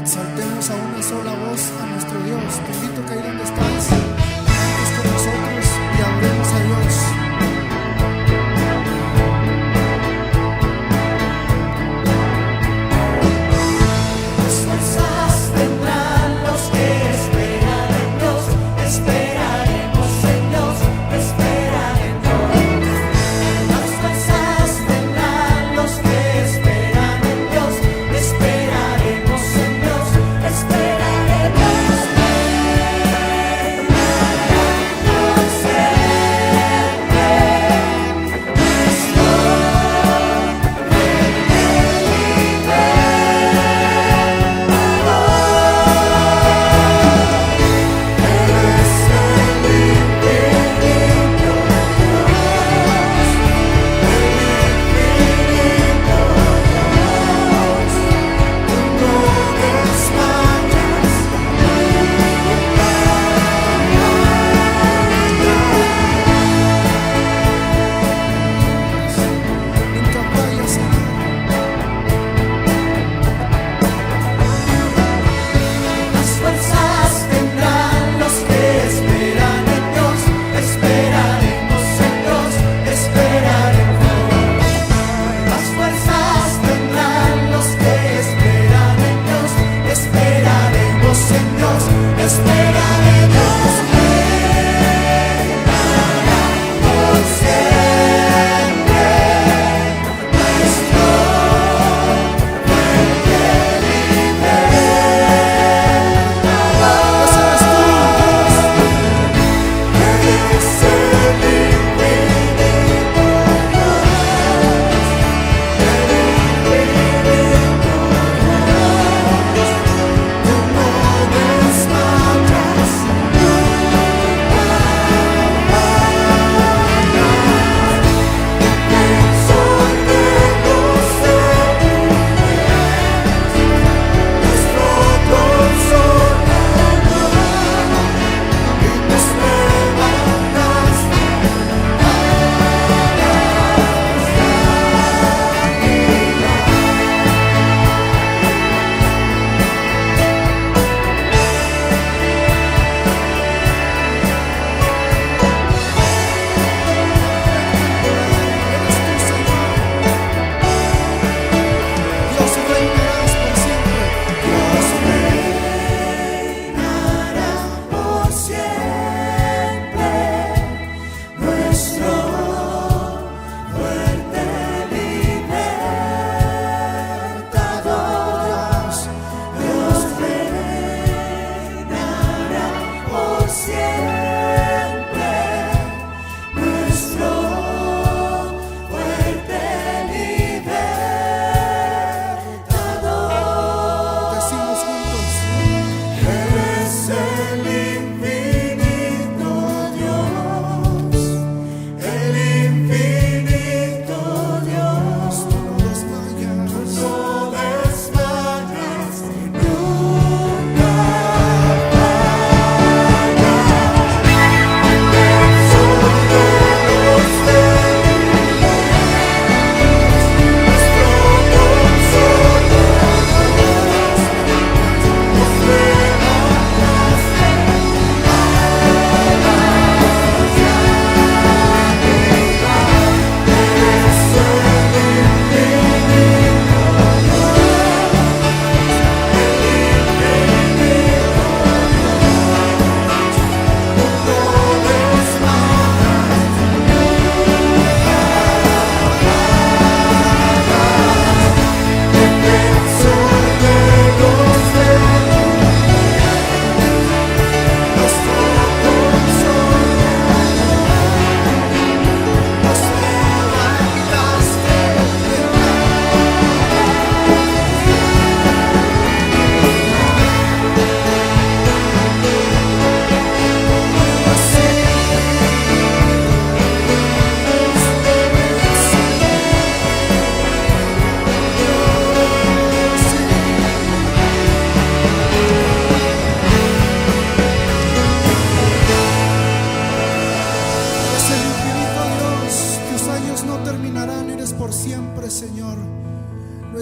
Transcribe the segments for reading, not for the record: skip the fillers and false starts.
Saltemos a una sola voz a nuestro Dios. Te invito que ahí donde estás, cantes con nosotros y adoremos a Dios.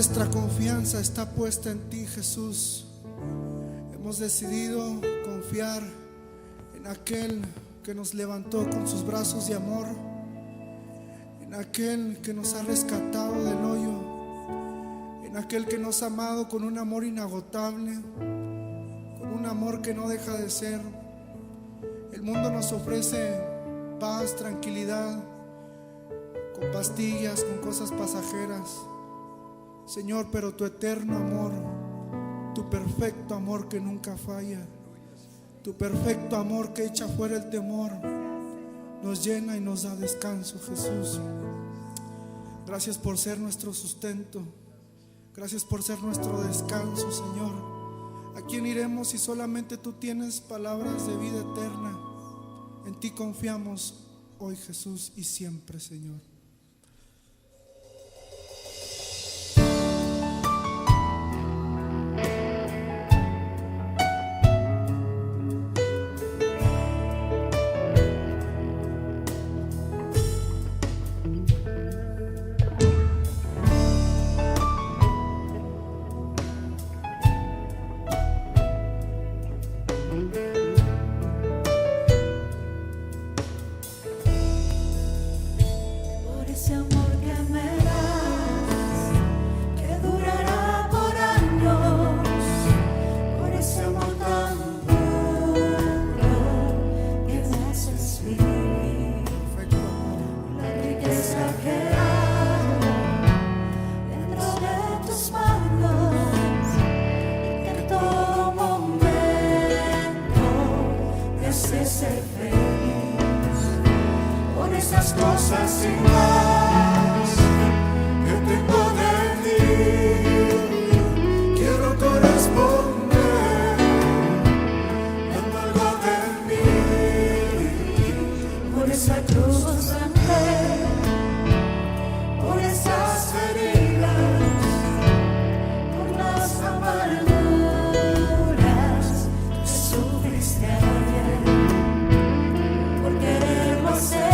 Nuestra confianza está puesta en ti, Jesús. hemos decidido confiar en aquel que nos levantó con sus brazos de amor, en aquel que nos ha rescatado del hoyo, en aquel que nos ha amado con un amor inagotable, con un amor que no deja de ser. El mundo nos ofrece paz, tranquilidad, con pastillas, con cosas pasajeras, Señor, pero tu eterno amor, tu perfecto amor que nunca falla, tu perfecto amor que echa fuera el temor, nos llena y nos da descanso, Jesús. Gracias por ser nuestro sustento, gracias por ser nuestro descanso, Señor. ¿A quién iremos si solamente tú tienes palabras de vida eterna? En ti confiamos hoy, Jesús, y siempre, Señor. Cosas y más que tengo de ti, quiero corresponder dando algo de mí. Por esa cruz constante, por esas heridas, por las amarguras que sufriste ayer, por quererlo hacer.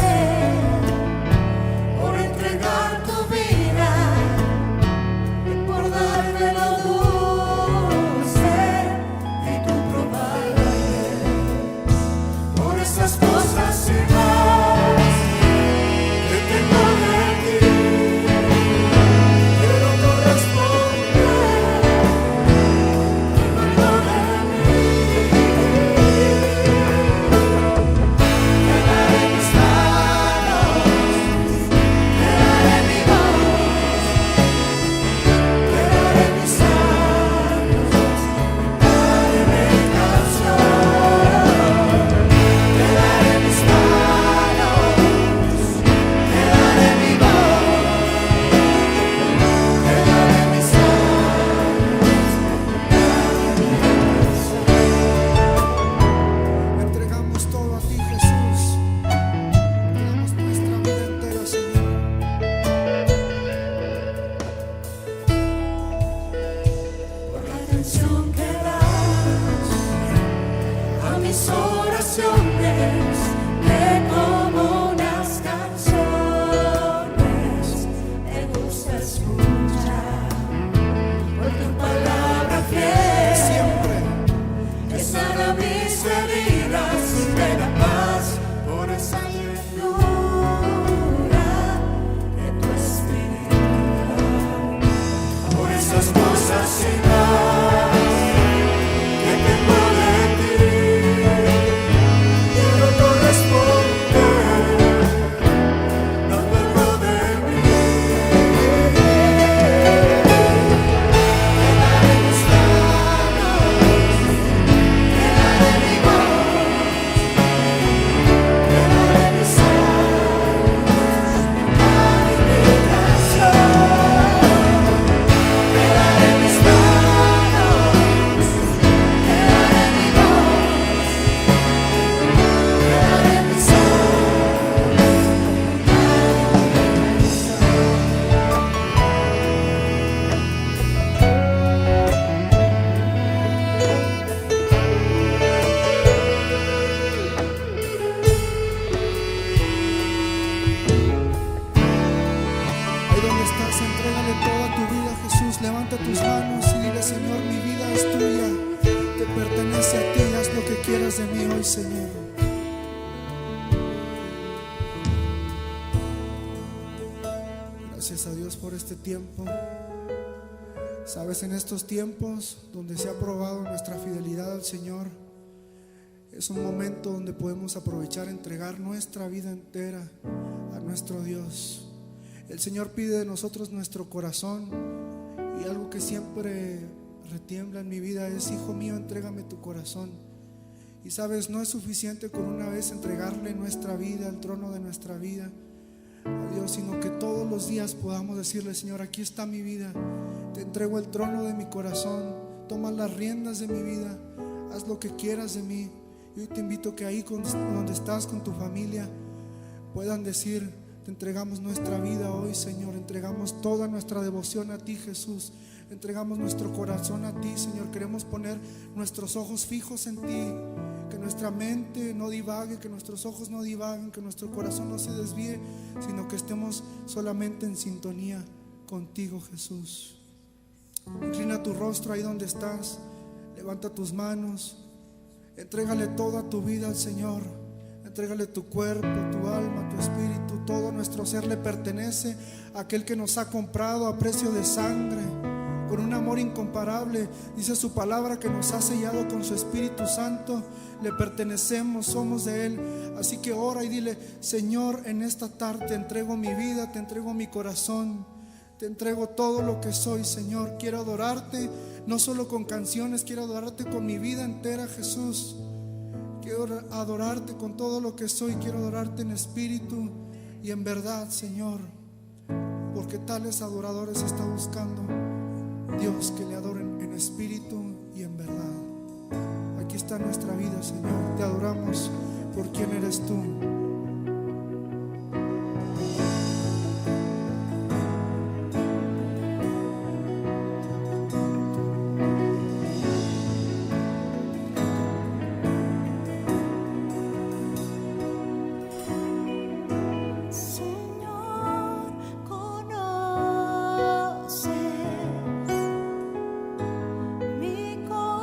Entrégale toda tu vida a Jesús. Levanta tus manos y dile: Señor, mi vida es tuya. pertenece a ti. Haz lo que quieras de mí hoy, Señor. Gracias a Dios por este tiempo. Sabes, en estos tiempos donde se ha probado nuestra fidelidad al Señor, es un momento donde podemos aprovechar, entregar nuestra vida entera a nuestro Dios. El Señor pide de nosotros nuestro corazón, y algo que siempre retiembla en mi vida es: hijo mío, entrégame tu corazón. Y sabes, no es suficiente con una vez entregarle nuestra vida, al trono de nuestra vida a Dios, sino que todos los días podamos decirle: Señor, aquí está mi vida, te entrego el trono de mi corazón, toma las riendas de mi vida, haz lo que quieras de mí. Y hoy te invito que ahí donde estás con tu familia puedan decir: te entregamos nuestra vida hoy, Señor, entregamos toda nuestra devoción a ti, Jesús, entregamos nuestro corazón a ti, Señor. Queremos poner nuestros ojos fijos en ti, que nuestra mente no divague, que nuestros ojos no divaguen, que nuestro corazón no se desvíe, sino que estemos solamente en sintonía contigo, Jesús. Inclina tu rostro ahí donde estás, levanta tus manos, entrégale toda tu vida al Señor. Entrégale tu cuerpo, tu alma, tu espíritu. Todo nuestro ser le pertenece a aquel que nos ha comprado a precio de sangre, con un amor incomparable. Dice su palabra que nos ha sellado con su Espíritu Santo. Le pertenecemos, somos de Él. Así que ora y dile: Señor, en esta tarde te entrego mi vida, te entrego mi corazón, te entrego todo lo que soy, Señor. Quiero adorarte, no solo con canciones, quiero adorarte con mi vida entera, Jesús. Quiero adorarte con todo lo que soy, quiero adorarte en espíritu y en verdad, Señor, porque tales adoradores está buscando Dios, que le adoren en espíritu y en verdad. Aquí está nuestra vida, Señor, te adoramos por quien eres tú. Corazón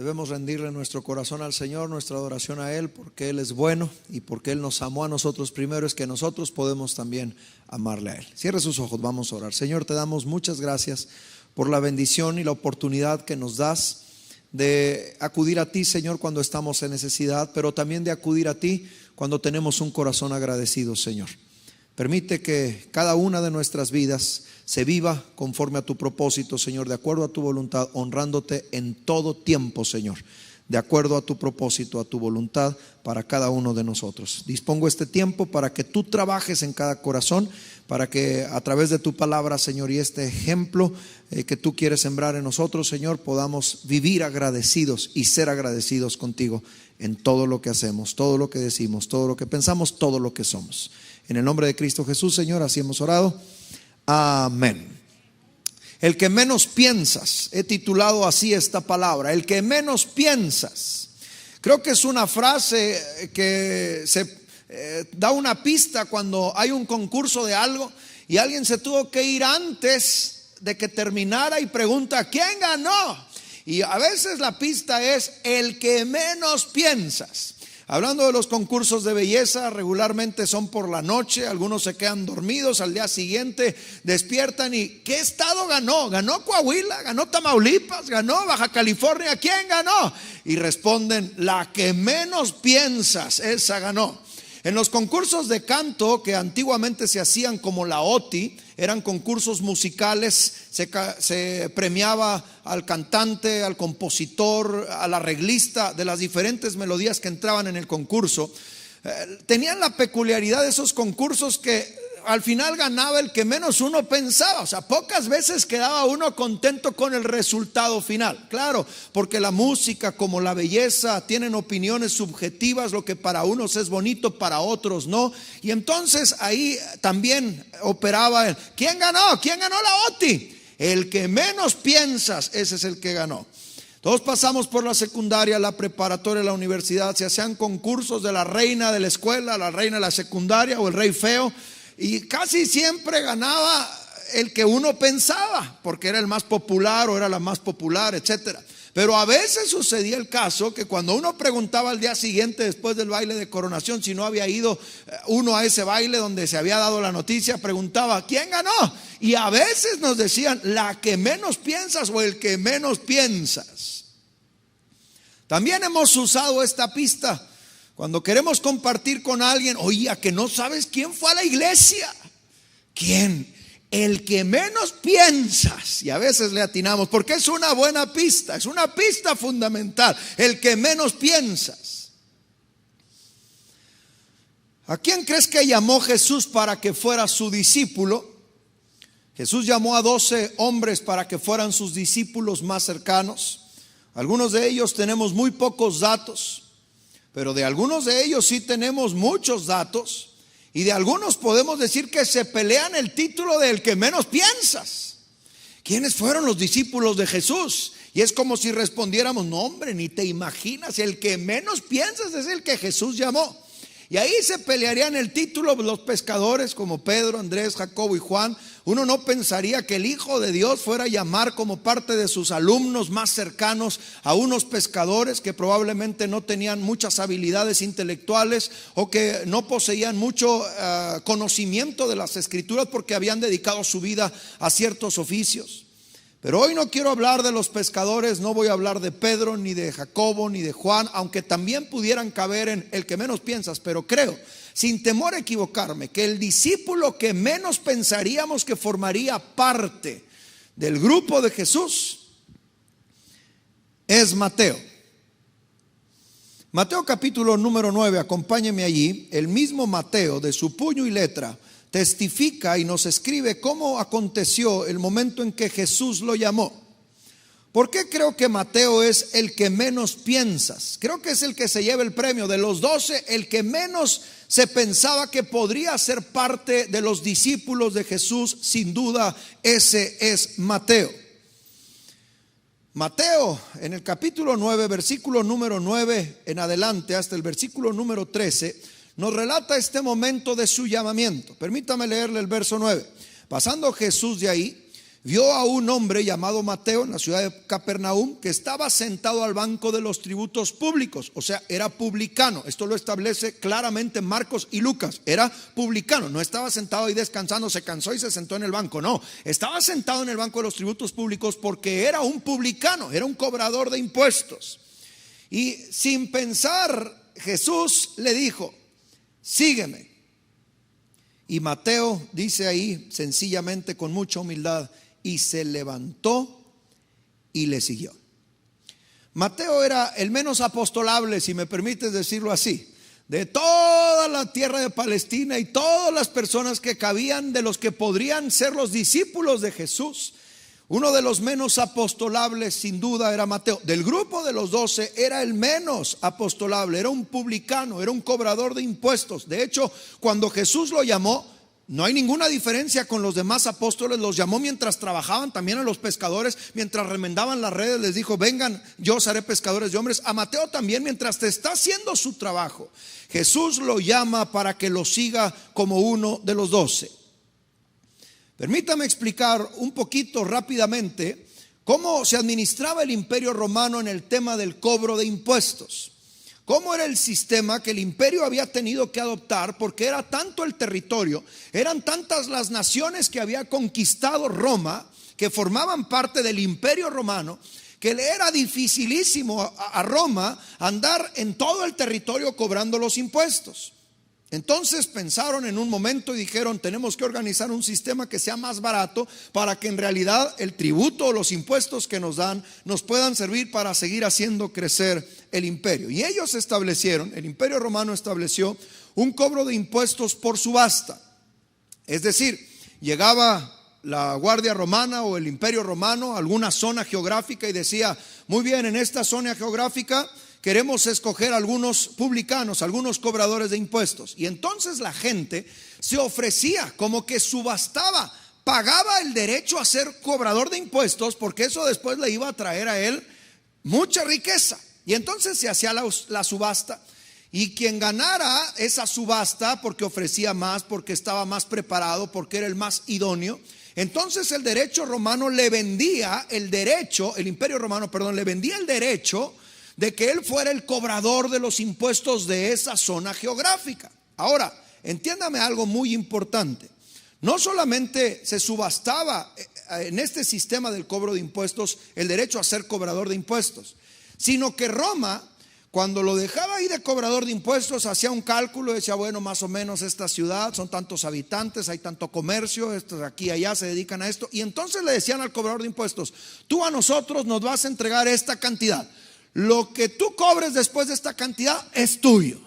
Debemos rendirle nuestro corazón al Señor, nuestra adoración a Él, porque Él es bueno y porque Él nos amó a nosotros primero, es que nosotros podemos también amarle a Él. Cierre sus ojos, vamos a orar. Señor, te damos muchas gracias por la bendición y la oportunidad que nos das de acudir a ti, Señor, cuando estamos en necesidad, pero también de acudir a ti cuando tenemos un corazón agradecido, Señor. Permite que cada una de nuestras vidas se viva conforme a tu propósito, Señor, de acuerdo a tu voluntad, honrándote en todo tiempo, Señor, de acuerdo a tu propósito, a tu voluntad para cada uno de nosotros. Dispongo este tiempo para que tú trabajes en cada corazón, para que a través de tu palabra, Señor, y este ejemplo que tú quieres sembrar en nosotros, Señor, podamos vivir agradecidos y ser agradecidos contigo en todo lo que hacemos, todo lo que decimos, todo lo que pensamos, todo lo que somos. En el nombre de Cristo Jesús, Señor, así hemos orado. Amén. El que menos piensas, he titulado así esta palabra, el que menos piensas. Creo que es una frase que se da una pista cuando hay un concurso de algo y alguien se tuvo que ir antes de que terminara y pregunta, ¿quién ganó? Y a veces la pista es el que menos piensas. Hablando de los concursos de belleza, regularmente son por la noche, algunos se quedan dormidos, al día siguiente despiertan y ¿qué estado ganó? ¿Ganó Coahuila? ¿Ganó Tamaulipas? ¿Ganó Baja California? ¿Quién ganó? Y responden, la que menos piensas, esa ganó. En los concursos de canto que antiguamente se hacían como la OTI, eran concursos musicales, se premiaba al cantante, al compositor, al arreglista de las diferentes melodías que entraban en el concurso. Tenían la peculiaridad de esos concursos que al final ganaba el que menos uno pensaba. O sea, pocas veces quedaba uno contento con el resultado final. Claro, porque la música como la belleza tienen opiniones subjetivas. Lo que para unos es bonito, para otros no. Y entonces ahí también operaba el ¿quién ganó? ¿Quién ganó la OTI? El que menos piensas, ese es el que ganó. Todos pasamos por la secundaria, la preparatoria, la universidad. Se hacían concursos de la reina de la escuela, la reina de la secundaria o el rey feo. Y casi siempre ganaba el que uno pensaba, porque era el más popular o era la más popular, etcétera. Pero a veces sucedía el caso que cuando uno preguntaba al día siguiente, después del baile de coronación, si no había ido uno a ese baile donde se había dado la noticia, preguntaba, ¿quién ganó? Y a veces nos decían, la que menos piensas o el que menos piensas. También hemos usado esta pista cuando queremos compartir con alguien, oye, ¿a que no sabes quién fue a la iglesia? ¿Quién? El que menos piensas. Y a veces le atinamos porque es una buena pista, es una pista fundamental. El que menos piensas. ¿A quién crees que llamó Jesús para que fuera su discípulo? Jesús llamó a 12 hombres para que fueran sus discípulos más cercanos. Algunos de ellos tenemos muy pocos datos, pero de algunos de ellos sí tenemos muchos datos. Y de algunos podemos decir que se pelean el título del que menos piensas. ¿Quiénes fueron los discípulos de Jesús? Y es como si respondiéramos, no hombre, ni te imaginas, el que menos piensas es el que Jesús llamó. Y ahí se pelearían el título los pescadores como Pedro, Andrés, Jacobo y Juan. Uno no pensaría que el Hijo de Dios fuera a llamar como parte de sus alumnos más cercanos a unos pescadores que probablemente no tenían muchas habilidades intelectuales o que no poseían mucho conocimiento de las Escrituras porque habían dedicado su vida a ciertos oficios. Pero hoy no quiero hablar de los pescadores, no voy a hablar de Pedro, ni de Jacobo, ni de Juan, aunque también pudieran caber en el que menos piensas, pero creo, sin temor a equivocarme, que el discípulo que menos pensaríamos que formaría parte del grupo de Jesús es Mateo. Mateo capítulo número 9, acompáñeme allí. El mismo Mateo, de su puño y letra, testifica y nos escribe cómo aconteció el momento en que Jesús lo llamó. ¿Por qué creo que Mateo es el que menos piensas? Creo que es el que se lleva el premio. De los 12, el que menos se pensaba que podría ser parte de los discípulos de Jesús, sin duda ese es Mateo. Mateo en el capítulo 9, versículo número 9 en adelante hasta el versículo número 13 nos relata este momento de su llamamiento. Permítame leerle el verso 9. Pasando Jesús de ahí, vio a un hombre llamado Mateo en la ciudad de Capernaum que estaba sentado al banco de los tributos públicos, o sea, era publicano. Esto lo establece claramente Marcos y Lucas. Era publicano, no estaba sentado ahí descansando, se cansó y se sentó en el banco. No, estaba sentado en el banco de los tributos públicos porque era un publicano, era un cobrador de impuestos. Y sin pensar, Jesús le dijo: sígueme. Y Mateo dice ahí sencillamente, con mucha humildad, y se levantó y le siguió. Mateo era el menos apostolable, si me permites decirlo así, de toda la tierra de Palestina y todas las personas que cabían, de los que podrían ser los discípulos de Jesús. Uno de los menos apostolables sin duda era Mateo. Del grupo de los 12 era el menos apostolable, era un publicano, era un cobrador de impuestos. De hecho, cuando Jesús lo llamó, no hay ninguna diferencia con los demás apóstoles. Los llamó mientras trabajaban, también a los pescadores, mientras remendaban las redes, les dijo: vengan, yo os haré pescadores de hombres. A Mateo también, mientras te está haciendo su trabajo, Jesús lo llama para que lo siga como uno de los 12. Permítame explicar un poquito rápidamente cómo se administraba el Imperio Romano en el tema del cobro de impuestos. Cómo era el sistema que el imperio había tenido que adoptar, porque era tanto el territorio, eran tantas las naciones que había conquistado Roma, que formaban parte del Imperio Romano, que le era dificilísimo a Roma andar en todo el territorio cobrando los impuestos. Entonces pensaron en un momento y dijeron: tenemos que organizar un sistema que sea más barato, para que en realidad el tributo o los impuestos que nos dan nos puedan servir para seguir haciendo crecer el imperio. Y ellos establecieron, el Imperio Romano estableció un cobro de impuestos por subasta. Es decir, llegaba la Guardia Romana o el Imperio Romano a alguna zona geográfica y decía: muy bien, en esta zona geográfica queremos escoger algunos publicanos, algunos cobradores de impuestos. Y entonces la gente se ofrecía, como que subastaba, pagaba el derecho a ser cobrador de impuestos, porque eso después le iba a traer a él mucha riqueza. Y entonces se hacía la subasta, y quien ganara esa subasta, porque ofrecía más, porque estaba más preparado, porque era el más idóneo, entonces el derecho romano le vendía el derecho, el Imperio Romano, perdón, le vendía el derecho de que él fuera el cobrador de los impuestos de esa zona geográfica. Ahora, entiéndame algo muy importante. No solamente se subastaba en este sistema del cobro de impuestos el derecho a ser cobrador de impuestos, sino que Roma, cuando lo dejaba ahí de cobrador de impuestos, hacía un cálculo y decía: bueno, más o menos esta ciudad son tantos habitantes, hay tanto comercio, estos aquí y allá se dedican a esto. Y entonces le decían al cobrador de impuestos: tú a nosotros nos vas a entregar esta cantidad. Lo que tú cobres después de esta cantidad es tuyo.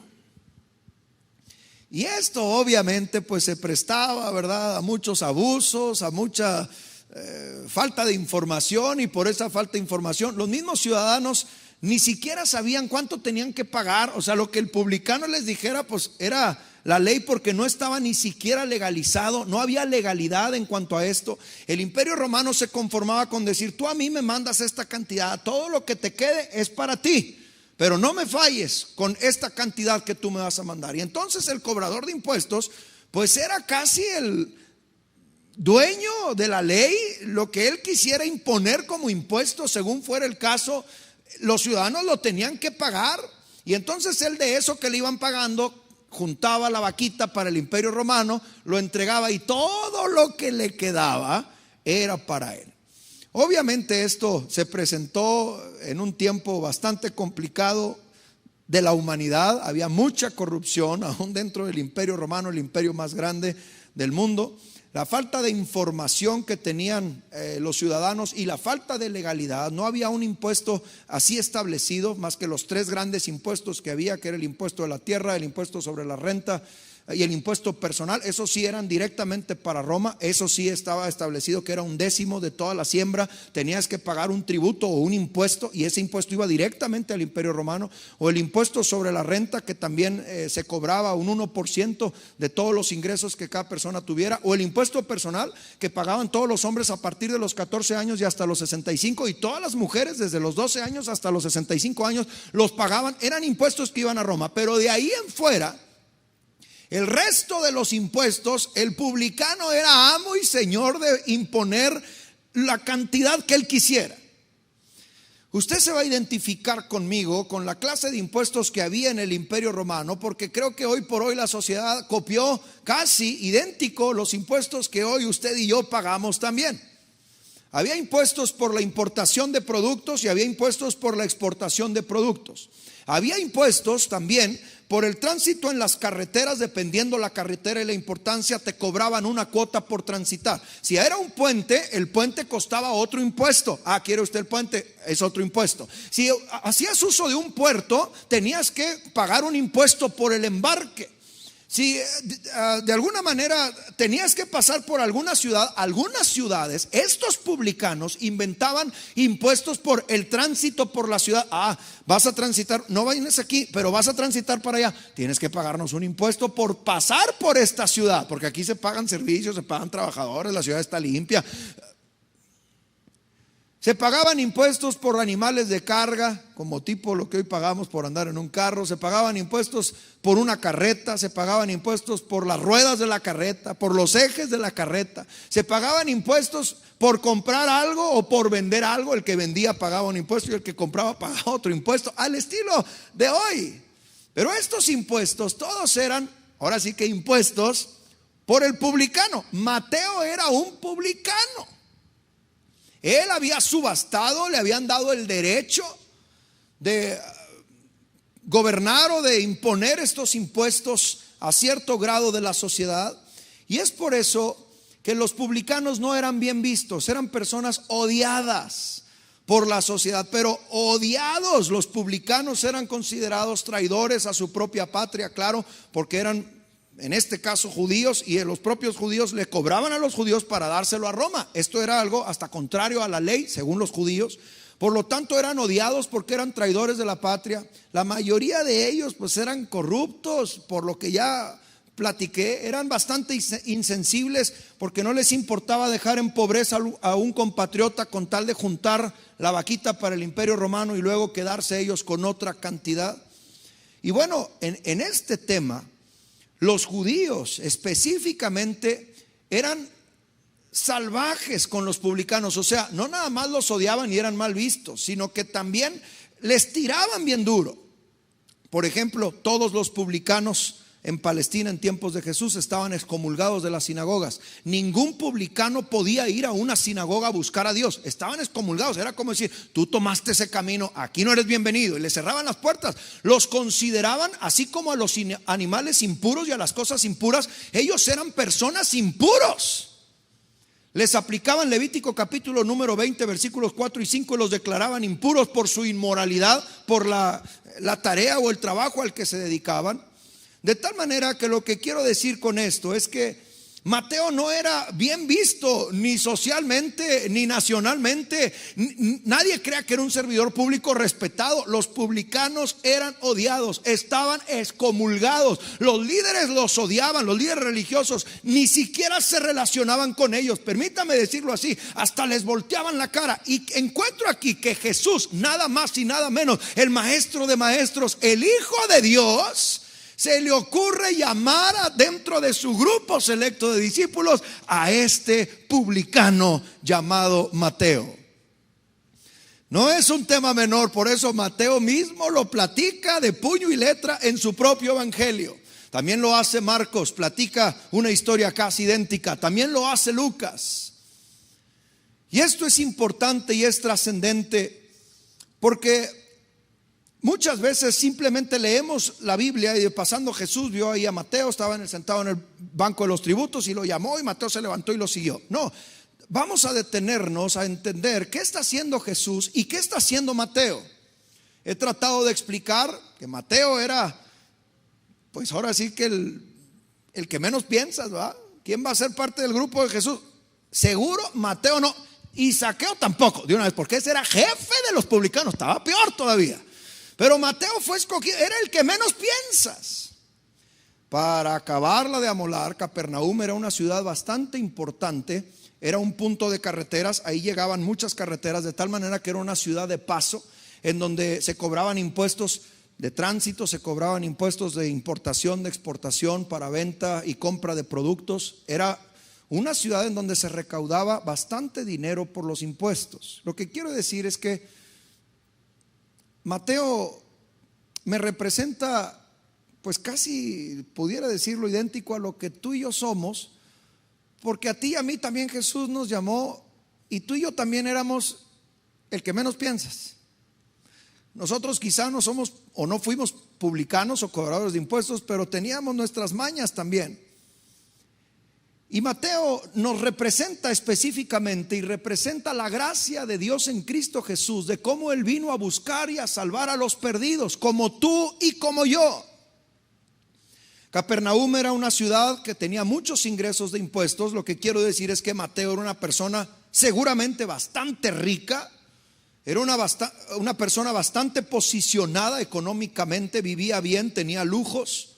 Y esto obviamente pues se prestaba, ¿verdad?, a muchos abusos, a mucha falta de información. Y por esa falta de información, los mismos ciudadanos ni siquiera sabían cuánto tenían que pagar. O sea, lo que el publicano les dijera pues era la ley, porque no estaba ni siquiera legalizado, no había legalidad en cuanto a esto. El Imperio Romano se conformaba con decir: tú a mí me mandas esta cantidad, todo lo que te quede es para ti, pero no me falles con esta cantidad que tú me vas a mandar. Y entonces el cobrador de impuestos pues era casi el dueño de la ley. Lo que él quisiera imponer como impuesto, según fuera el caso, los ciudadanos lo tenían que pagar. Y entonces él, de eso que le iban pagando, juntaba la vaquita para el Imperio Romano, lo entregaba, y todo lo que le quedaba era para él. Obviamente esto se presentó en un tiempo bastante complicado de la humanidad. Había mucha corrupción aún dentro del Imperio Romano, el imperio más grande del mundo. La falta de información que tenían los ciudadanos y la falta de legalidad. No había un impuesto así establecido, más que los 3 grandes impuestos que había, que era el impuesto de la tierra, el impuesto sobre la renta y el impuesto personal. Esos sí eran directamente para Roma. Eso sí estaba establecido, que era 1/10 de toda la siembra. Tenías que pagar un tributo o un impuesto, y ese impuesto iba directamente al Imperio Romano. O el impuesto sobre la renta, que también se cobraba un 1% de todos los ingresos que cada persona tuviera. O el impuesto personal, que pagaban todos los hombres a partir de los 14 años y hasta los 65, y todas las mujeres desde los 12 años hasta los 65 años los pagaban. Eran impuestos que iban a Roma. Pero de ahí en fuera, el resto de los impuestos, el publicano era amo y señor de imponer la cantidad que él quisiera. Usted se va a identificar conmigo con la clase de impuestos que había en el Imperio Romano, porque creo que hoy por hoy la sociedad copió casi idéntico los impuestos que hoy usted y yo pagamos también. Había impuestos por la importación de productos y había impuestos por la exportación de productos. Había impuestos también por el tránsito en las carreteras. Dependiendo la carretera y la importancia, te cobraban una cuota por transitar. Si era un puente, el puente costaba otro impuesto. ¿Quiere usted el puente? Es otro impuesto. Si hacías uso de un puerto, tenías que pagar un impuesto por el embarque. Si de alguna manera tenías que pasar por alguna ciudad, algunas ciudades, estos publicanos inventaban impuestos por el tránsito por la ciudad. Vas a transitar, no vayas aquí, pero vas a transitar para allá, tienes que pagarnos un impuesto por pasar por esta ciudad, porque aquí se pagan servicios, se pagan trabajadores, la ciudad está limpia. Se pagaban impuestos por animales de carga, como tipo lo que hoy pagamos por andar en un carro. Se pagaban impuestos por una carreta. Se pagaban impuestos por las ruedas de la carreta, por los ejes de la carreta. Se pagaban impuestos por comprar algo o por vender algo. El que vendía pagaba un impuesto y el que compraba pagaba otro impuesto, al estilo de hoy. Pero estos impuestos todos eran, ahora sí que impuestos por el publicano. Mateo era un publicano. Él había subastado, le habían dado el derecho de gobernar o de imponer estos impuestos a cierto grado de la sociedad. Y es por eso que los publicanos no eran bien vistos, eran personas odiadas por la sociedad, pero odiados. Los publicanos eran considerados traidores a su propia patria, claro, porque eran, en este caso, judíos, y los propios judíos le cobraban a los judíos para dárselo a Roma. Esto era algo hasta contrario a la ley, según los judíos. Por lo tanto, eran odiados porque eran traidores de la patria. La mayoría de ellos pues eran corruptos, por lo que ya platiqué. Eran bastante insensibles porque no les importaba dejar en pobreza a un compatriota con tal de juntar la vaquita para el Imperio Romano y luego quedarse ellos con otra cantidad. Y bueno, en este tema, los judíos específicamente eran salvajes con los publicanos. O sea, no nada más los odiaban y eran mal vistos, sino que también les tiraban bien duro. Por ejemplo, todos los publicanos en Palestina en tiempos de Jesús estaban excomulgados de las sinagogas. Ningún publicano podía ir a una sinagoga a buscar a Dios. Estaban excomulgados. Era como decir, tú tomaste ese camino, aquí no eres bienvenido. Y les cerraban las puertas. Los consideraban, así como a los animales impuros y a las cosas impuras, ellos eran personas impuros. Les aplicaban Levítico capítulo número 20 versículos 4 y 5 y los declaraban impuros por su inmoralidad, por la tarea o el trabajo al que se dedicaban. De tal manera que lo que quiero decir con esto es que Mateo no era bien visto ni socialmente ni nacionalmente. Nadie crea que era un servidor público respetado. Los publicanos eran odiados, estaban excomulgados. Los líderes los odiaban, los líderes religiosos ni siquiera se relacionaban con ellos. Permítame decirlo así, hasta les volteaban la cara. Y encuentro aquí que Jesús, nada más y nada menos, el maestro de maestros, el Hijo de Dios, se le ocurre llamar dentro de su grupo selecto de discípulos a este publicano llamado Mateo. No es un tema menor, por eso Mateo mismo lo platica de puño y letra en su propio evangelio. También lo hace Marcos, platica una historia casi idéntica. También lo hace Lucas. Y esto es importante y es trascendente porque muchas veces simplemente leemos la Biblia y pasando Jesús vio ahí a Mateo, estaba sentado en el banco de los tributos y lo llamó y Mateo se levantó y lo siguió. No, vamos a detenernos a entender qué está haciendo Jesús y qué está haciendo Mateo. He tratado de explicar que Mateo era, pues ahora sí que el que menos piensas, ¿verdad? ¿Quién va a ser parte del grupo de Jesús? Seguro Mateo no, y Zaqueo tampoco, de una vez, porque ese era jefe de los publicanos, estaba peor todavía. Pero Mateo fue escogido, era el que menos piensas. Para acabarla de amolar, Capernaum era una ciudad bastante importante, era un punto de carreteras, ahí llegaban muchas carreteras, de tal manera que era una ciudad de paso, en donde se cobraban impuestos de tránsito, se cobraban impuestos de importación, de exportación, para venta y compra de productos. Era una ciudad en donde se recaudaba bastante dinero por los impuestos. Lo que quiero decir es que Mateo me representa, pues casi pudiera decirlo, idéntico a lo que tú y yo somos, porque a ti y a mí también Jesús nos llamó, y tú y yo también éramos el que menos piensas. Nosotros quizá no somos o no fuimos publicanos o cobradores de impuestos, pero teníamos nuestras mañas también. Y Mateo nos representa específicamente y representa la gracia de Dios en Cristo Jesús, de cómo Él vino a buscar y a salvar a los perdidos, como tú y como yo. Capernaum era una ciudad que tenía muchos ingresos de impuestos. Lo que quiero decir es que Mateo era una persona seguramente bastante rica, era una persona bastante posicionada económicamente, vivía bien, tenía lujos.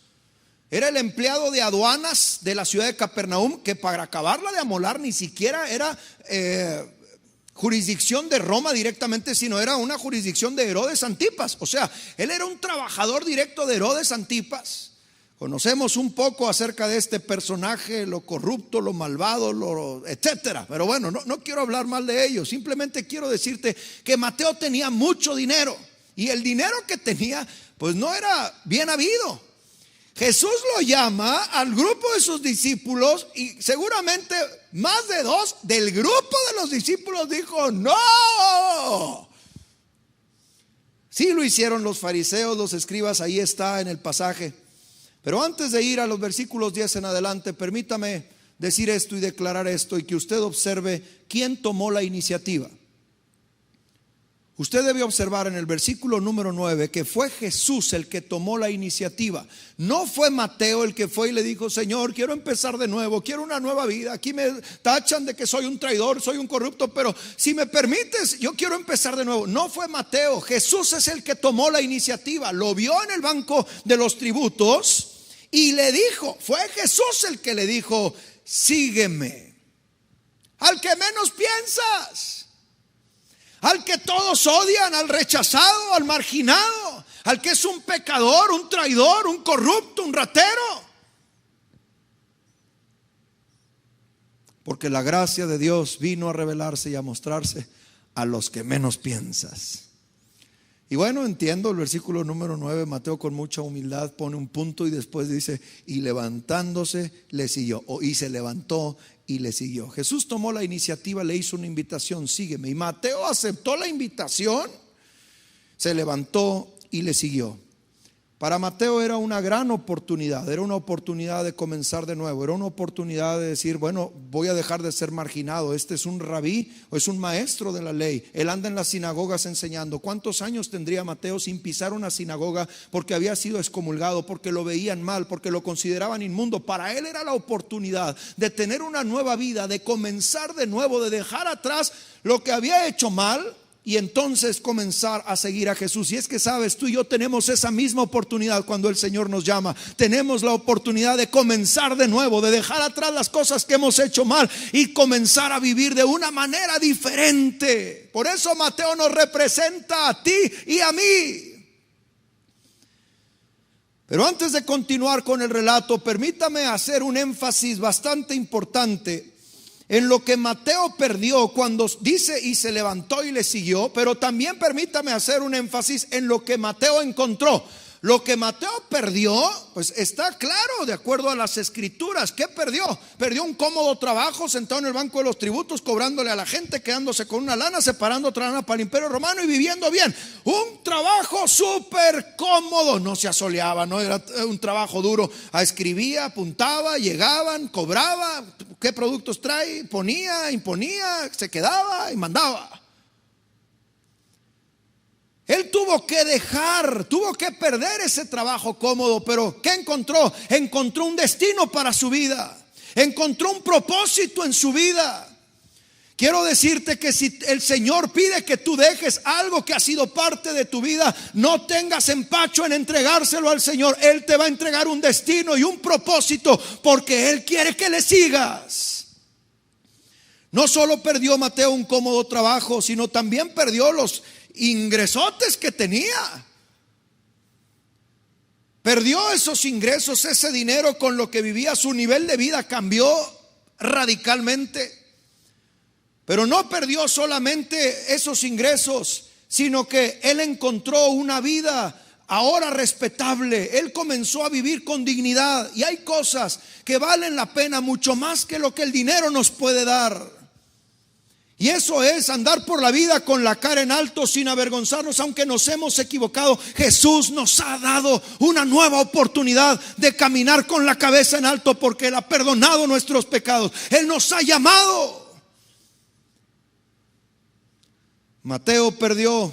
Era el empleado de aduanas de la ciudad de Capernaum, que para acabarla de amolar ni siquiera era jurisdicción de Roma directamente, sino era una jurisdicción de Herodes Antipas. O sea, él era un trabajador directo de Herodes Antipas. Conocemos un poco acerca de este personaje, lo corrupto, lo malvado, etcétera. Pero bueno, no quiero hablar mal de ellos. Simplemente quiero decirte que Mateo tenía mucho dinero, y el dinero que tenía pues no era bien habido. Jesús lo llama al grupo de sus discípulos, y seguramente más de dos del grupo de los discípulos dijo: no. Sí lo hicieron los fariseos, los escribas, ahí está en el pasaje. Pero antes de ir a los versículos 10 en adelante, permítame decir esto y declarar esto, y que usted observe quién tomó la iniciativa. Usted debe observar en el versículo número 9 que fue Jesús el que tomó la iniciativa. No fue Mateo el que fue y le dijo: Señor, quiero empezar de nuevo, quiero una nueva vida. Aquí me tachan de que soy un traidor, soy un corrupto, pero si me permites, yo quiero empezar de nuevo. No fue Mateo, Jesús es el que tomó la iniciativa. Lo vio en el banco de los tributos y le dijo, fue Jesús el que le dijo: sígueme. Al que menos piensas, al que todos odian, al rechazado, al marginado, al que es un pecador, un traidor, un corrupto, un ratero. Porque la gracia de Dios vino a revelarse y a mostrarse a los que menos piensas. Y bueno, entiendo el versículo número 9. Mateo con mucha humildad pone un punto y después dice: y levantándose le siguió, y se levantó y le siguió. Jesús tomó la iniciativa, le hizo una invitación: sígueme. Y Mateo aceptó la invitación, se levantó y le siguió. Para Mateo era una gran oportunidad, era una oportunidad de comenzar de nuevo, era una oportunidad de decir: bueno, voy a dejar de ser marginado. Este es un rabí o es un maestro de la ley, él anda en las sinagogas enseñando. ¿Cuántos años tendría Mateo sin pisar una sinagoga? Porque había sido excomulgado, porque lo veían mal, porque lo consideraban inmundo. Para él era la oportunidad de tener una nueva vida, de comenzar de nuevo, de dejar atrás lo que había hecho mal y entonces comenzar a seguir a Jesús. Y es que sabes, tú y yo tenemos esa misma oportunidad cuando el Señor nos llama. Tenemos la oportunidad de comenzar de nuevo, de dejar atrás las cosas que hemos hecho mal y comenzar a vivir de una manera diferente. Por eso Mateo nos representa a ti y a mí. Pero antes de continuar con el relato, permítame hacer un énfasis bastante importante en lo que Mateo perdió cuando dice: y se levantó y le siguió. Pero también permítame hacer un énfasis en lo que Mateo encontró. Lo que Mateo perdió, pues está claro de acuerdo a las escrituras. ¿Qué perdió? Perdió un cómodo trabajo sentado en el banco de los tributos, cobrándole a la gente, quedándose con una lana, separando otra lana para el imperio romano y viviendo bien. Un trabajo súper cómodo, no se asoleaba, no era un trabajo duro. Escribía, apuntaba, llegaban, cobraba, qué productos trae, ponía, imponía, se quedaba y mandaba. Él tuvo que dejar, tuvo que perder ese trabajo cómodo, pero ¿qué encontró? Encontró un destino para su vida, encontró un propósito en su vida. Quiero decirte que si el Señor pide que tú dejes algo que ha sido parte de tu vida, no tengas empacho en entregárselo al Señor. Él te va a entregar un destino y un propósito, porque Él quiere que le sigas. No solo perdió Mateo un cómodo trabajo, sino también perdió los ingresotes que tenía. Perdió esos ingresos, ese dinero con lo que vivía. Su nivel de vida cambió radicalmente. Pero no perdió solamente esos ingresos, sino que él encontró una vida ahora respetable. Él comenzó a vivir con dignidad. Y hay cosas que valen la pena mucho más que lo que el dinero nos puede dar. Y eso es andar por la vida con la cara en alto, sin avergonzarnos, aunque nos hemos equivocado. Jesús nos ha dado una nueva oportunidad de caminar con la cabeza en alto, porque Él ha perdonado nuestros pecados. Él nos ha llamado. Mateo perdió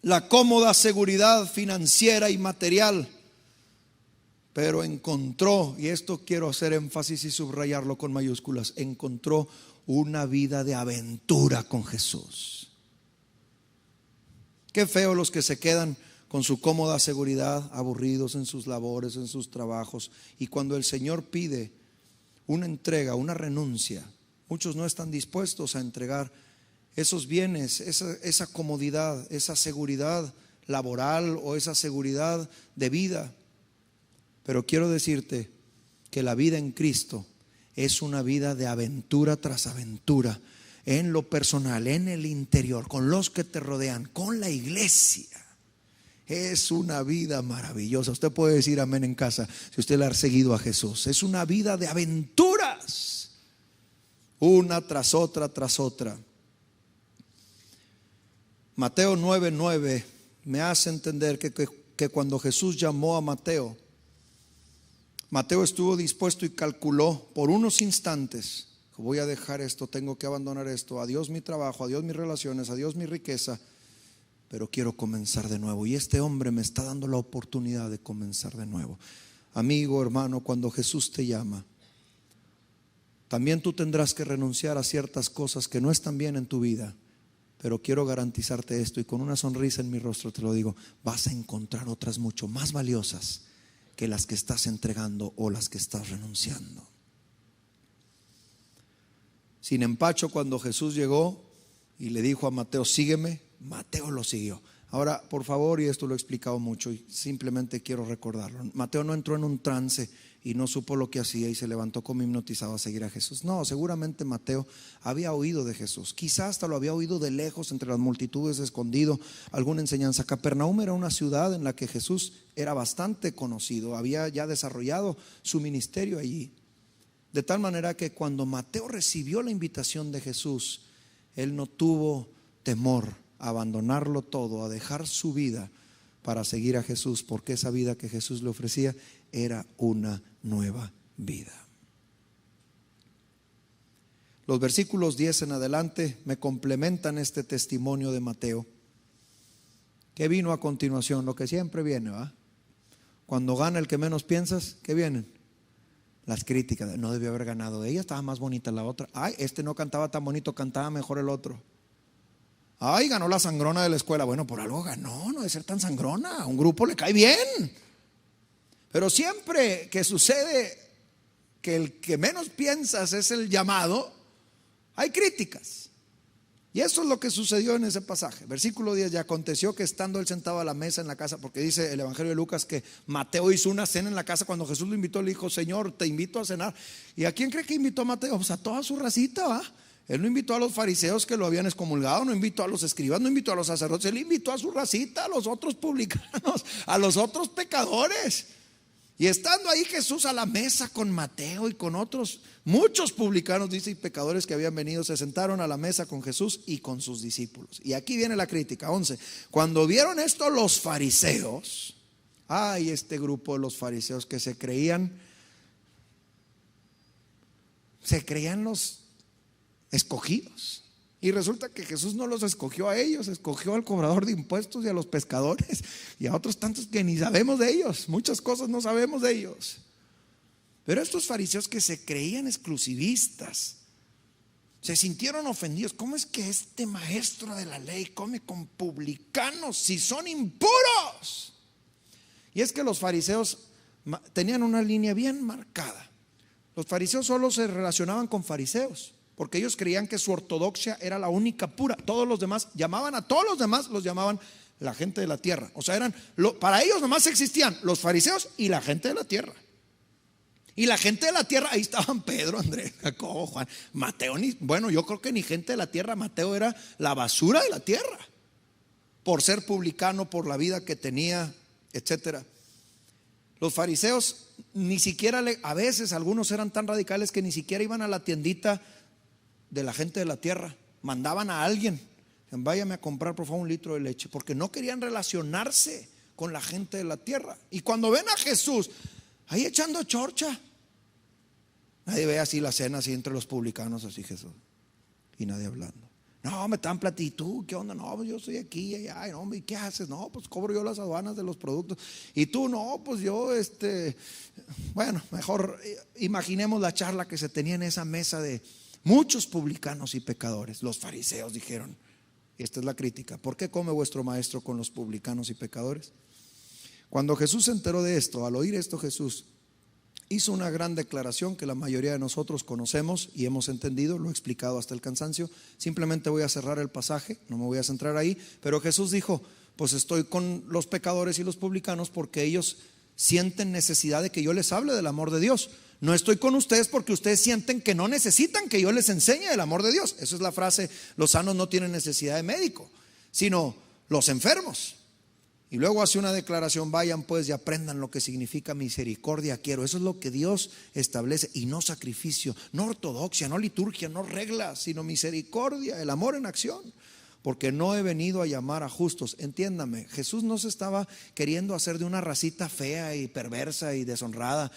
la cómoda seguridad financiera y material, pero encontró, y esto quiero hacer énfasis y subrayarlo con mayúsculas, encontró una vida de aventura con Jesús. Qué feo los que se quedan con su cómoda seguridad, aburridos en sus labores, en sus trabajos, y cuando el Señor pide una entrega, una renuncia, muchos no están dispuestos a entregar esos bienes, esa comodidad, esa seguridad laboral o esa seguridad de vida. Pero quiero decirte que la vida en Cristo es una vida de aventura tras aventura, en lo personal, en el interior, con los que te rodean, con la iglesia. Es una vida maravillosa. Usted puede decir amén en casa si usted le ha seguido a Jesús. Es una vida de aventuras, una tras otra, tras otra. Mateo 9:9 me hace entender que cuando Jesús llamó a Mateo, Mateo estuvo dispuesto y calculó por unos instantes: voy a dejar esto, tengo que abandonar esto, adiós mi trabajo, adiós mis relaciones, adiós mi riqueza, pero quiero comenzar de nuevo. Y este hombre me está dando la oportunidad de comenzar de nuevo. Amigo, hermano, cuando Jesús te llama, también tú tendrás que renunciar a ciertas cosas que no están bien en tu vida. Pero quiero garantizarte esto, y con una sonrisa en mi rostro te lo digo: vas a encontrar otras mucho más valiosas que las que estás entregando o las que estás renunciando. Sin empacho, cuando Jesús llegó y le dijo a Mateo: sígueme, Mateo lo siguió. Ahora, por favor, y esto lo he explicado mucho y simplemente quiero recordarlo, Mateo no entró en un trance y no supo lo que hacía y se levantó como hipnotizado a seguir a Jesús. No, seguramente Mateo había oído de Jesús, quizás hasta lo había oído de lejos, entre las multitudes, escondido, alguna enseñanza. Capernaum era una ciudad en la que Jesús era bastante conocido, había ya desarrollado su ministerio allí, de tal manera que cuando Mateo recibió la invitación de Jesús, él no tuvo temor a abandonarlo todo, a dejar su vida para seguir a Jesús, porque esa vida que Jesús le ofrecía era una nueva vida. Los versículos 10 en adelante me complementan este testimonio de Mateo. ¿Qué vino a continuación? Lo que siempre viene, ¿va? Cuando gana el que menos piensas, ¿qué vienen? Las críticas. No debió haber ganado, ella estaba más bonita la otra. Ay, este no cantaba tan bonito, cantaba mejor el otro. Ay, ganó la sangrona de la escuela. Bueno, por algo ganó, no debe ser tan sangrona, a un grupo le cae bien. Pero siempre que sucede que el que menos piensas es el llamado, hay críticas. Y eso es lo que sucedió en ese pasaje. Versículo 10: y aconteció que estando él sentado a la mesa en la casa, porque dice el Evangelio de Lucas que Mateo hizo una cena en la casa. Cuando Jesús lo invitó, le dijo: Señor, te invito a cenar. ¿Y a quién cree que invitó a Mateo? Pues a toda su racita, ¿va? Él no invitó a los fariseos que lo habían excomulgado, no invitó a los escribas, no invitó a los sacerdotes. Él invitó a su racita, a los otros publicanos, a los otros pecadores. Y estando ahí Jesús a la mesa con Mateo y con otros, muchos publicanos, dice, y pecadores que habían venido, se sentaron a la mesa con Jesús y con sus discípulos. Y aquí viene la crítica. 11. Cuando vieron esto los fariseos, este grupo de los fariseos que se creían los escogidos. Y resulta que Jesús no los escogió a ellos, escogió al cobrador de impuestos y a los pescadores y a otros tantos que ni sabemos de ellos. Muchas cosas no sabemos de ellos. Pero estos fariseos que se creían exclusivistas se sintieron ofendidos. ¿Cómo es que este maestro de la ley come con publicanos si son impuros? Y es que los fariseos tenían una línea bien marcada. Los fariseos solo se relacionaban con fariseos, porque ellos creían que su ortodoxia era la única pura. Todos los demás los llamaban la gente de la tierra. O sea, para ellos nomás existían los fariseos y la gente de la tierra. Y la gente de la tierra, ahí estaban Pedro, Andrés, Jacobo, Juan, Mateo. Bueno, yo creo que ni gente de la tierra. Mateo era la basura de la tierra, por ser publicano, por la vida que tenía, etcétera. Los fariseos ni siquiera, a veces algunos eran tan radicales que ni siquiera iban a la tiendita de la gente de la tierra. Mandaban a alguien: váyame a comprar por favor 1 litro de leche, porque no querían relacionarse con la gente de la tierra. Y cuando ven a Jesús ahí echando chorcha, nadie ve así la cena así entre los publicanos, así Jesús, y nadie hablando. No, me están platicando. ¿Tú qué onda? No, pues yo estoy aquí y allá. No, ¿y qué haces? No, pues cobro yo las aduanas de los productos. Y tú, no, pues yo bueno, mejor imaginemos la charla que se tenía en esa mesa de muchos publicanos y pecadores. Los fariseos dijeron, esta es la crítica: ¿por qué come vuestro maestro con los publicanos y pecadores? Cuando Jesús se enteró de esto, al oír esto, Jesús hizo una gran declaración que la mayoría de nosotros conocemos y hemos entendido, lo he explicado hasta el cansancio. Simplemente voy a cerrar el pasaje, no me voy a centrar ahí. Pero Jesús dijo: pues estoy con los pecadores y los publicanos porque ellos sienten necesidad de que yo les hable del amor de Dios. No estoy con ustedes porque ustedes sienten que no necesitan que yo les enseñe el amor de Dios. Esa es la frase: los sanos no tienen necesidad de médico, sino los enfermos. Y luego hace una declaración: vayan pues y aprendan lo que significa misericordia quiero. Eso es lo que Dios establece, y no sacrificio, no ortodoxia, no liturgia, no reglas, sino misericordia, el amor en acción. Porque no he venido a llamar a justos. Entiéndame, Jesús no se estaba queriendo hacer de una racita fea y perversa y deshonrada.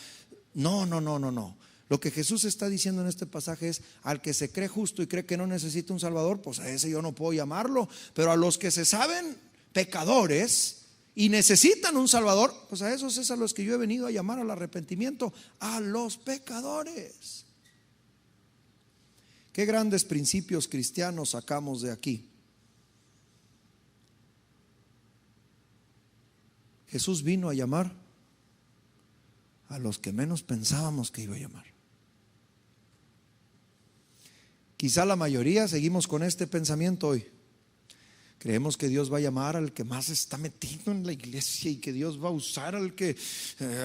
No. Lo que Jesús está diciendo en este pasaje es: al que se cree justo y cree que no necesita un salvador, pues a ese yo no puedo llamarlo. Pero a los que se saben pecadores y necesitan un salvador, pues a esos es a los que yo he venido a llamar al arrepentimiento, a los pecadores. Qué grandes principios cristianos sacamos de aquí. Jesús vino a llamar a los que menos pensábamos que iba a llamar. Quizá la mayoría seguimos con este pensamiento hoy. Creemos que Dios va a llamar al que más está metido en la iglesia y que Dios va a usar al que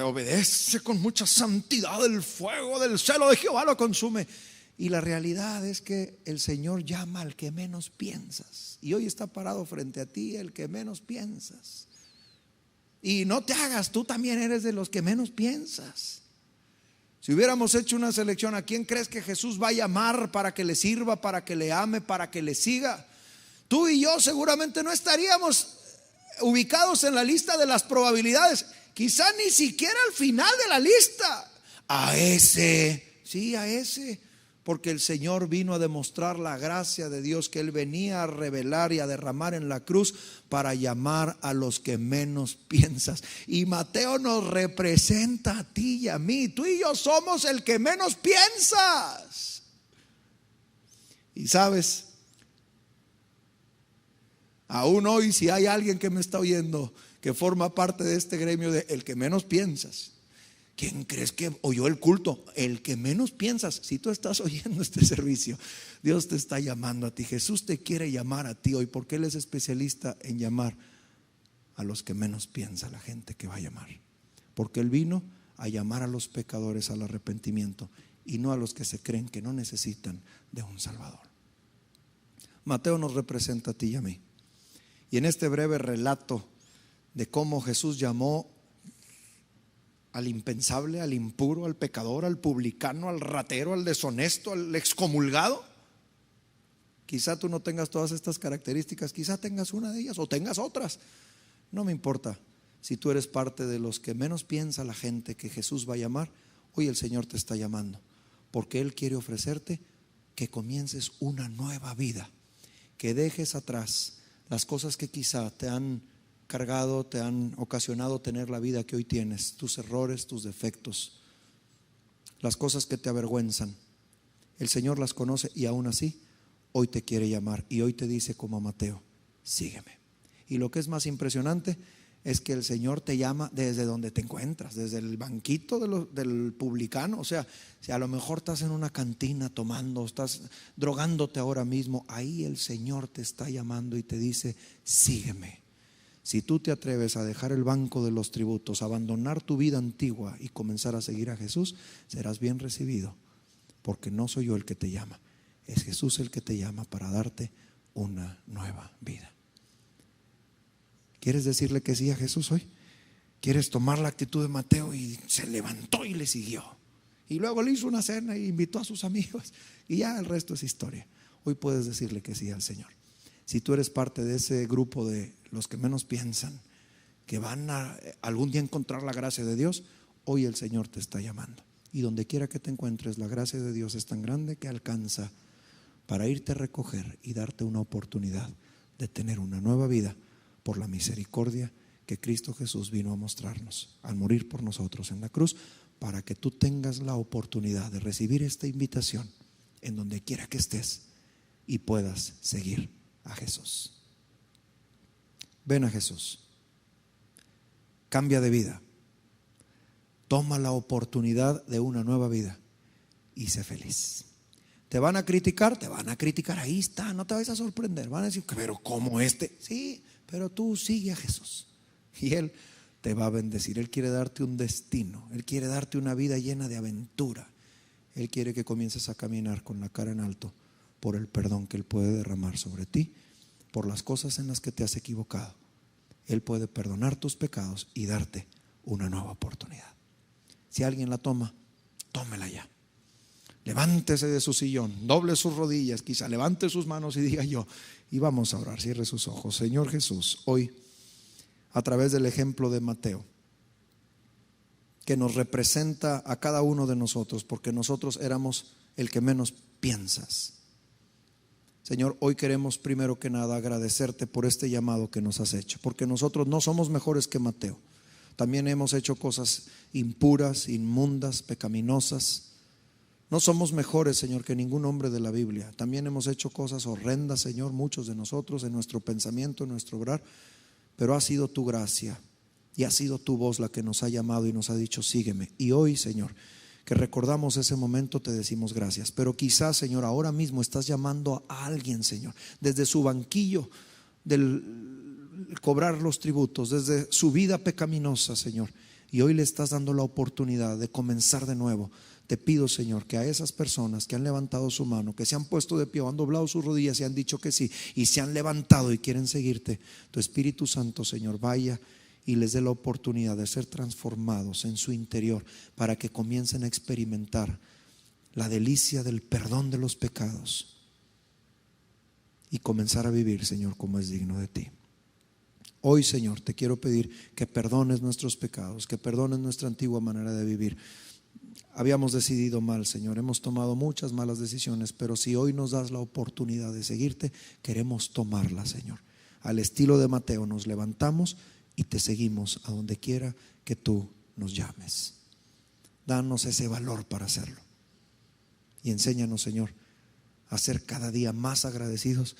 obedece con mucha santidad. El fuego del celo de Jehová lo consume. Y la realidad es que el Señor llama al que menos piensas. Y hoy está parado frente a ti el que menos piensas. Y no te hagas, tú también eres de los que menos piensas. Si hubiéramos hecho una selección, ¿a quién crees que Jesús va a llamar para que le sirva, para que le ame, para que le siga? Tú y yo seguramente no estaríamos ubicados en la lista de las probabilidades. Quizá ni siquiera al final de la lista. A ese, sí, a ese. Porque el Señor vino a demostrar la gracia de Dios que Él venía a revelar y a derramar en la cruz para llamar a los que menos piensas. Y Mateo nos representa a ti y a mí. Tú y yo somos el que menos piensas. Y sabes, aún hoy, si hay alguien que me está oyendo que forma parte de este gremio de el que menos piensas, ¿quién crees que oyó el culto? El que menos piensas. Si tú estás oyendo este servicio, Dios te está llamando a ti. Jesús te quiere llamar a ti hoy porque Él es especialista en llamar a los que menos piensa, la gente que va a llamar. Porque Él vino a llamar a los pecadores al arrepentimiento y no a los que se creen que no necesitan de un Salvador. Mateo nos representa a ti y a mí. Y en este breve relato de cómo Jesús llamó al impensable, al impuro, al pecador, al publicano, al ratero, al deshonesto, al excomulgado. Quizá tú no tengas todas estas características, quizá tengas una de ellas o tengas otras. No me importa. Si tú eres parte de los que menos piensa la gente que Jesús va a llamar, hoy el Señor te está llamando, porque Él quiere ofrecerte que comiences una nueva vida, que dejes atrás las cosas que quizá te han cargado, te han ocasionado tener la vida que hoy tienes, tus errores, tus defectos, las cosas que te avergüenzan. El Señor las conoce y aún así hoy te quiere llamar y hoy te dice como a Mateo: sígueme. Y lo que es más impresionante es que el Señor te llama desde donde te encuentras, desde el banquito del publicano. O sea, si a lo mejor estás en una cantina tomando, estás drogándote ahora mismo, ahí el Señor te está llamando y te dice: sígueme. Si tú te atreves a dejar el banco de los tributos, abandonar tu vida antigua y comenzar a seguir a Jesús, serás bien recibido, porque no soy yo el que te llama, es Jesús el que te llama para darte una nueva vida. ¿Quieres decirle que sí a Jesús hoy? ¿Quieres tomar la actitud de Mateo y se levantó y le siguió? Y luego le hizo una cena e invitó a sus amigos y ya el resto es historia. Hoy puedes decirle que sí al Señor. Si tú eres parte de ese grupo de los que menos piensan, que van a algún día encontrar la gracia de Dios, hoy el Señor te está llamando. Y donde quiera que te encuentres, la gracia de Dios es tan grande que alcanza para irte a recoger y darte una oportunidad de tener una nueva vida por la misericordia que Cristo Jesús vino a mostrarnos al morir por nosotros en la cruz, para que tú tengas la oportunidad de recibir esta invitación en donde quiera que estés y puedas seguir a Jesús. Ven a Jesús, cambia de vida, toma la oportunidad de una nueva vida y sé feliz. Te van a criticar, ahí está, no te vayas a sorprender. Van a decir, pero ¿cómo este? Sí, pero tú sigue a Jesús y Él te va a bendecir. Él quiere darte un destino, Él quiere darte una vida llena de aventura. Él quiere que comiences a caminar con la cara en alto por el perdón que Él puede derramar sobre ti, por las cosas en las que te has equivocado. Él puede perdonar tus pecados y darte una nueva oportunidad. Si alguien la toma, tómela ya. Levántese de su sillón, doble sus rodillas, quizá levante sus manos y diga yo, y vamos a orar. Cierre sus ojos. Señor Jesús, hoy a través del ejemplo de Mateo, que nos representa a cada uno de nosotros, porque nosotros éramos el que menos piensas. Señor, hoy queremos primero que nada agradecerte por este llamado que nos has hecho, porque nosotros no somos mejores que Mateo. También hemos hecho cosas impuras, inmundas, pecaminosas. No somos mejores, Señor, que ningún hombre de la Biblia. También hemos hecho cosas horrendas, Señor, muchos de nosotros, en nuestro pensamiento, en nuestro obrar. Pero ha sido tu gracia y ha sido tu voz la que nos ha llamado y nos ha dicho, sígueme. Y hoy, Señor, que recordamos ese momento, te decimos gracias. Pero quizás, Señor, ahora mismo estás llamando a alguien, Señor, desde su banquillo del cobrar los tributos, desde su vida pecaminosa, Señor, y hoy le estás dando la oportunidad de comenzar de nuevo. Te pido, Señor, que a esas personas que han levantado su mano, que se han puesto de pie o han doblado sus rodillas y han dicho que sí, y se han levantado y quieren seguirte, tu Espíritu Santo, Señor, vaya y les dé la oportunidad de ser transformados en su interior, para que comiencen a experimentar la delicia del perdón de los pecados y comenzar a vivir, Señor, como es digno de ti. Hoy, Señor, te quiero pedir que perdones nuestros pecados, que perdones nuestra antigua manera de vivir. Habíamos decidido mal, Señor, hemos tomado muchas malas decisiones, pero si hoy nos das la oportunidad de seguirte, queremos tomarla, Señor. Al estilo de Mateo nos levantamos y te seguimos a donde quiera que tú nos llames. Danos ese valor para hacerlo y enséñanos, Señor, a ser cada día más agradecidos,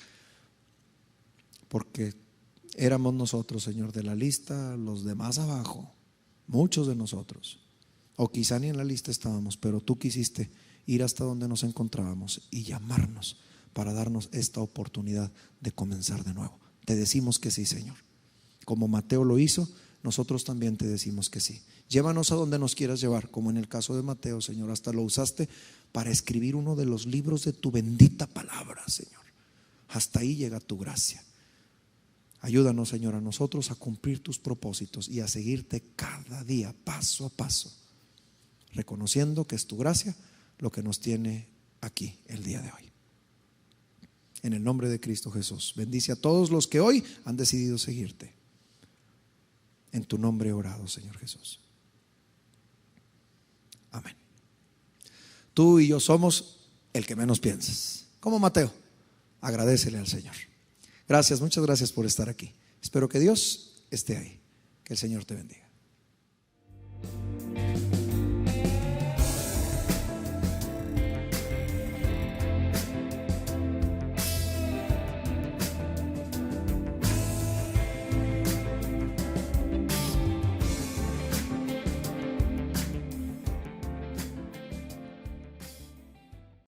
porque éramos nosotros, Señor, de la lista, los de más abajo, muchos de nosotros, o quizá ni en la lista estábamos, pero tú quisiste ir hasta donde nos encontrábamos y llamarnos para darnos esta oportunidad de comenzar de nuevo. Te decimos que sí, Señor. Como Mateo lo hizo, nosotros también te decimos que sí. Llévanos a donde nos quieras llevar, como en el caso de Mateo, Señor. Hasta lo usaste para escribir uno de los libros de tu bendita palabra, Señor. Hasta ahí llega tu gracia. Ayúdanos, Señor, a nosotros a cumplir tus propósitos y a seguirte cada día, paso a paso, reconociendo que es tu gracia lo que nos tiene aquí el día de hoy. En el nombre de Cristo Jesús, bendice a todos los que hoy han decidido seguirte. En tu nombre he orado, Señor Jesús. Amén. Tú y yo somos el que menos piensas. Como Mateo, agradécele al Señor. Gracias, muchas gracias por estar aquí. Espero que Dios esté ahí. Que el Señor te bendiga.